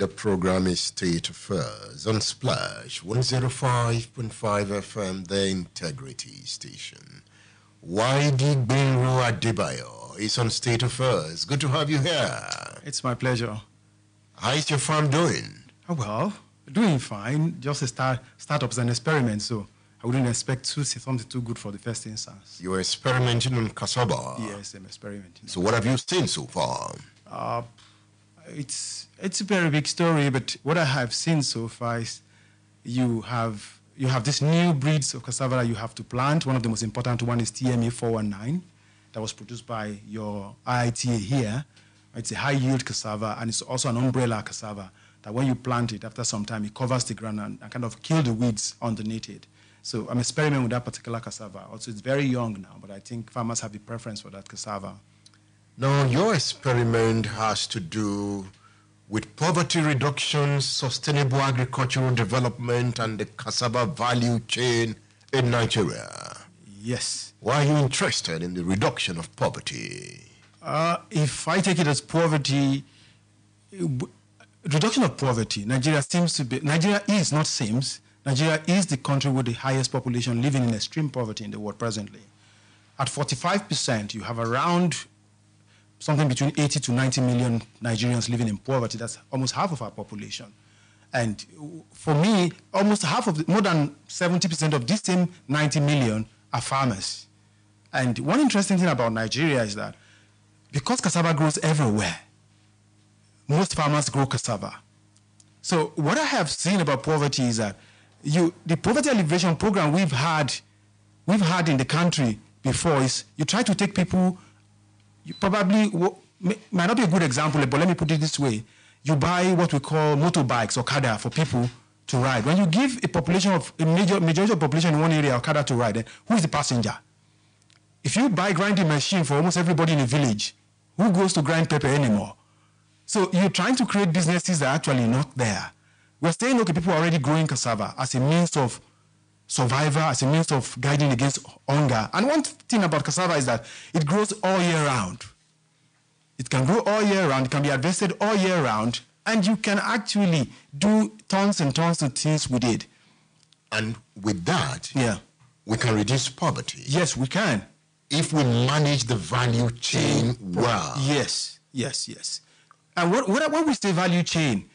The program is State Affairs on Splash 105.5 FM, the Integrity Station. Waidi Adebayo is on State Affairs. Good to have you here. It's my pleasure. How is your farm doing? Oh, well, doing fine. Just a startup is an experiment, so I wouldn't expect to see something too good for the first instance. You're experimenting on cassava? Yes, I'm experimenting. So what have you seen so far? It's a very big story, but what I have seen so far is you have these new breeds of cassava that you have to plant. One of the most important one is TMA 419 that was produced by your IITA here. It's a high-yield cassava, and it's also an umbrella cassava that when you plant it, after some time, it covers the ground and kind of kill the weeds underneath it. So I'm experimenting with that particular cassava. Also, it's very young now, but I think farmers have a preference for that cassava. Now, your experiment has to do with poverty reduction, sustainable agricultural development, and the cassava value chain in Nigeria. Yes. Why are you interested in the reduction of poverty? If I take it as poverty, reduction of poverty, Nigeria is the country with the highest population living in extreme poverty in the world presently. At 45%, you have around something between 80 to 90 million Nigerians living in poverty. That's almost half of our population. And for me, more than 70% of this same 90 million are farmers. And one interesting thing about Nigeria is that because cassava grows everywhere, most farmers grow cassava. So what I have seen about poverty is that the poverty alleviation program we've had in the country before is you try to take people, you probably might not be a good example, but let me put it this way. You buy what we call motorbikes, Okada, for people to ride. When you give a majority of population in one area Okada to ride, then who is the passenger? If you buy grinding machine for almost everybody in a village, who goes to grind pepper anymore? So you're trying to create businesses that are actually not there. We're saying, okay, people are already growing cassava as a means of survival, as a means of guiding against hunger. And one thing about cassava is that it grows all year round. It can grow all year round, it can be harvested all year round, and you can actually do tons and tons of things with it. And with that, yeah, we can reduce poverty. Yes, we can. If we manage the value chain well. Yes, yes, yes. And when we say value chain,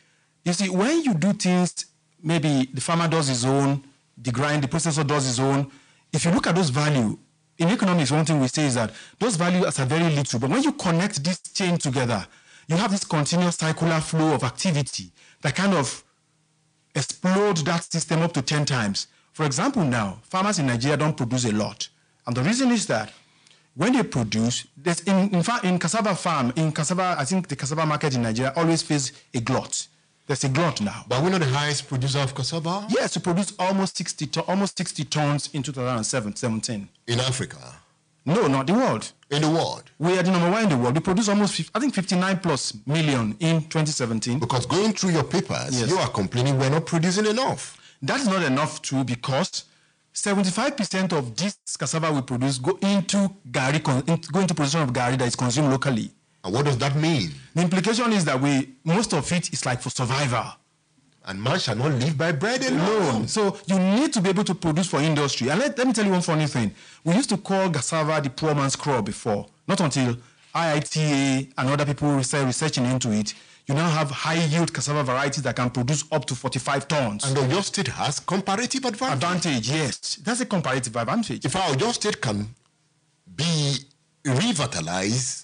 you see, when you do things, maybe the farmer does his own, the processor does his own. If you look at those value, in economics, one thing we say is that those values are very little. But when you connect this chain together, you have this continuous circular flow of activity that kind of explode that system up to 10 times. For example, now, farmers in Nigeria don't produce a lot. And the reason is that when they produce, in fact, in cassava, I think the cassava market in Nigeria always faces a glut. There's a glut now. But we're not the highest producer of cassava? Yes, we produced almost 60 tons in 2017. In Africa? No, not the world. In the world? We are the number one in the world. We produced almost, 59 plus million in 2017. Because going through your papers, yes, you are complaining we're not producing enough. That is not enough too, because 75% of this cassava we produce go into production of gari that is consumed locally. And what does that mean? The implication is that most of it is like for survival. And man shall not live by bread alone. So you need to be able to produce for industry. And let me tell you one funny thing. We used to call cassava the poor man's crop before. Not until IITA and other people researching into it. You now have high-yield cassava varieties that can produce up to 45 tons. And your state has comparative advantage. Yes. That's a comparative advantage. If our state can be revitalized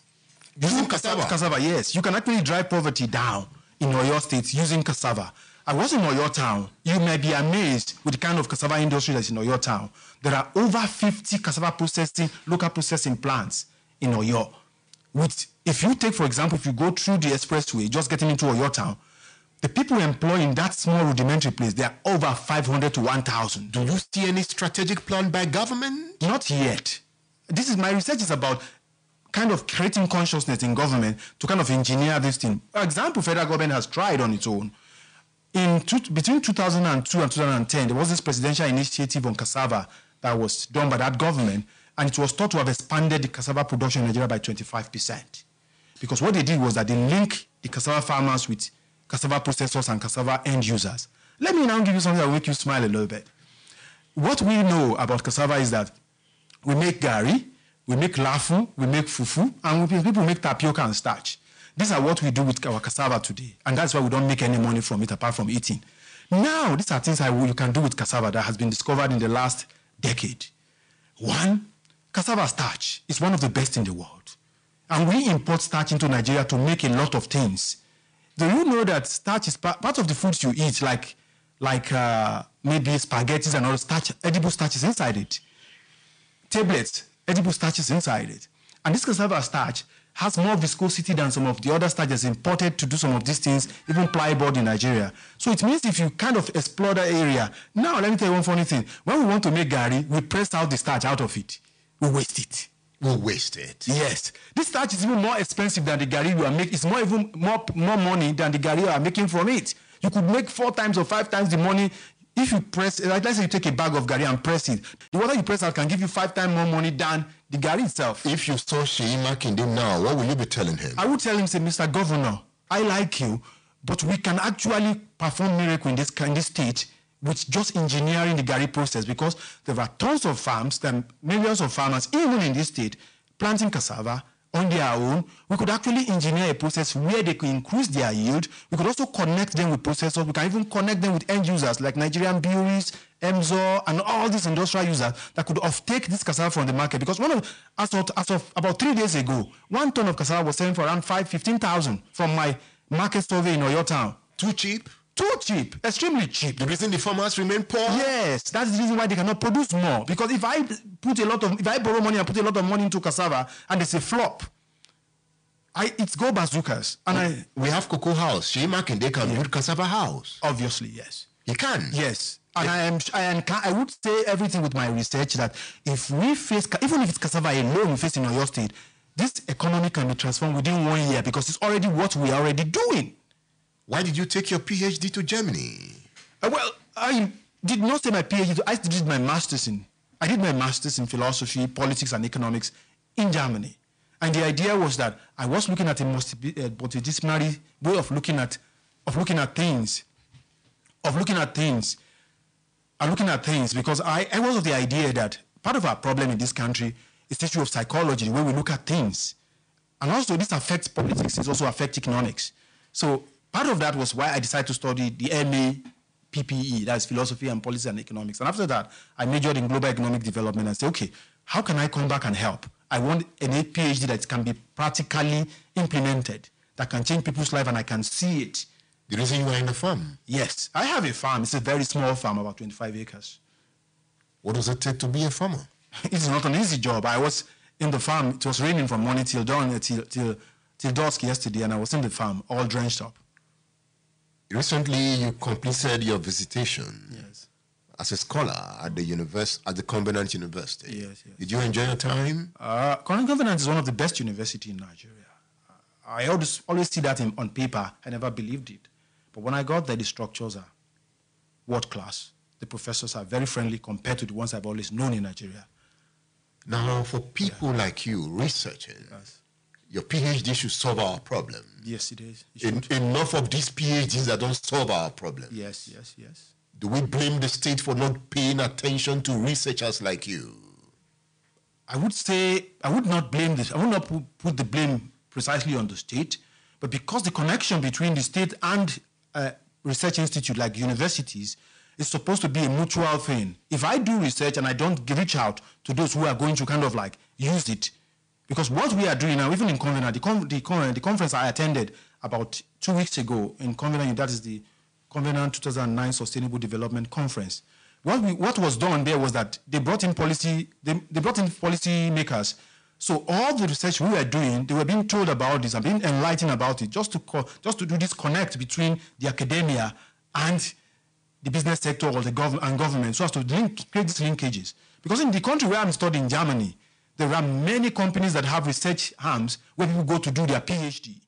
using cassava. Cassava, yes. You can actually drive poverty down in your state using cassava. I was in Oyo town. You may be amazed with the kind of cassava industry that's in Oyo town. There are over 50 cassava local processing plants in Oyo. If you take, for example, if you go through the expressway, just getting into Oyo town, the people employed in that small rudimentary place, they are over 500 to 1,000. Do you see any strategic plan by government? Not yet. My research is about kind of creating consciousness in government to kind of engineer this thing. For example, federal government has tried on its own. Between 2002 and 2010, there was this presidential initiative on cassava that was done by that government, and it was thought to have expanded the cassava production in Nigeria by 25%. Because what they did was that they linked the cassava farmers with cassava processors and cassava end users. Let me now give you something that will make you smile a little bit. What we know about cassava is that we make gari, we make lafu, we make fufu, and people make tapioca and starch. These are what we do with our cassava today, and that's why we don't make any money from it apart from eating. Now, these are things you can do with cassava that has been discovered in the last decade. One, cassava starch is one of the best in the world. And we import starch into Nigeria to make a lot of things. Do you know that starch is part of the foods you eat, like maybe spaghettis and all starch, edible starches inside it? Tablets, edible starches inside it. And this cassava starch has more viscosity than some of the other starches imported to do some of these things, even plyboard in Nigeria. So it means if you kind of explore that area. Now, let me tell you one funny thing. When we want to make gari, we press out the starch out of it. We waste it. We waste it. Yes. This starch is even more expensive than the gari you are making. It's even more money than the gari you are making from it. You could make 4 times or 5 times the money if you press, like let's say you take a bag of gari and press it. The water you press out can give you 5 times more money than the gari itself. If you saw Sheyi Makinde now, what will you be telling him? I would tell him, say, Mr. Governor, I like you, but we can actually perform miracle in this state with just engineering the gari process, because there are tons of farms, then millions of farmers, even in this state, planting cassava on their own. We could actually engineer a process where they could increase their yield. We could also connect them with processors. We can even connect them with end users like Nigerian breweries, Emzor, and all these industrial users that could offtake this cassava from the market. Because as of about 3 days ago, 1 ton of cassava was selling for around 15,000 from my market survey in Oyo town. Too cheap? Too cheap, extremely cheap. The reason the farmers remain poor? Yes, that's the reason why they cannot produce more. Because if I borrow money and put a lot of money into cassava and it's a flop, it's go bazookas. And we have cocoa house. Sheyi Makinde can build cassava house. Obviously, yes. He can? Yes. And I would say everything with my research that if we face, even if it's cassava alone we face in Oyo State, this economy can be transformed within 1 year because it's already what we are already doing. Why did you take your PhD to Germany? Well, I did not say my PhD. I did my master's in philosophy, politics, and economics in Germany. And the idea was that I was looking at a multidisciplinary way of looking at things, because I was of the idea that part of our problem in this country is the issue of psychology, the way we look at things. And also this affects politics, it also affects economics. So part of that was why I decided to study the MA PPE, that's philosophy and policy and economics. And after that, I majored in global economic development and said, okay, how can I come back and help? I want a PhD that can be practically implemented, that can change people's life and I can see it. The reason you are in the farm? Yes, I have a farm. It's a very small farm, about 25 acres. What does it take to be a farmer? It's not an easy job. I was in the farm. It was raining from morning till dawn, till dusk yesterday, and I was in the farm, all drenched up. Recently, you completed your visitation. Yes. As a scholar at the Covenant University. Yes. Did you enjoy your time? Covenant is one of the best universities in Nigeria. I always see that on paper. I never believed it. But when I got there, the structures are world class. The professors are very friendly compared to the ones I've always known in Nigeria. Now, for people like you, researching, yes, your PhD should solve our problem. Yes, it is. Enough of these PhDs that don't solve our problem. Yes. Do we blame the state for not paying attention to researchers like you? I would say, I would not blame this. I would not put the blame precisely on the state, but because the connection between the state and research institute like universities is supposed to be a mutual thing. If I do research and I don't reach out to those who are going to kind of like use it, because what we are doing now, even in Covenant, the conference I attended about 2 weeks ago in Covenant, that is the Covenant 2009 Sustainable Development Conference. What was done there was that they brought in policy makers. So all the research we were doing, they were being told about this and being enlightened about it, just to do this connect between the academia and the business sector or the government, so as to create these linkages. Because in the country where I'm studying, Germany, there are many companies that have research arms where people go to do their PhD.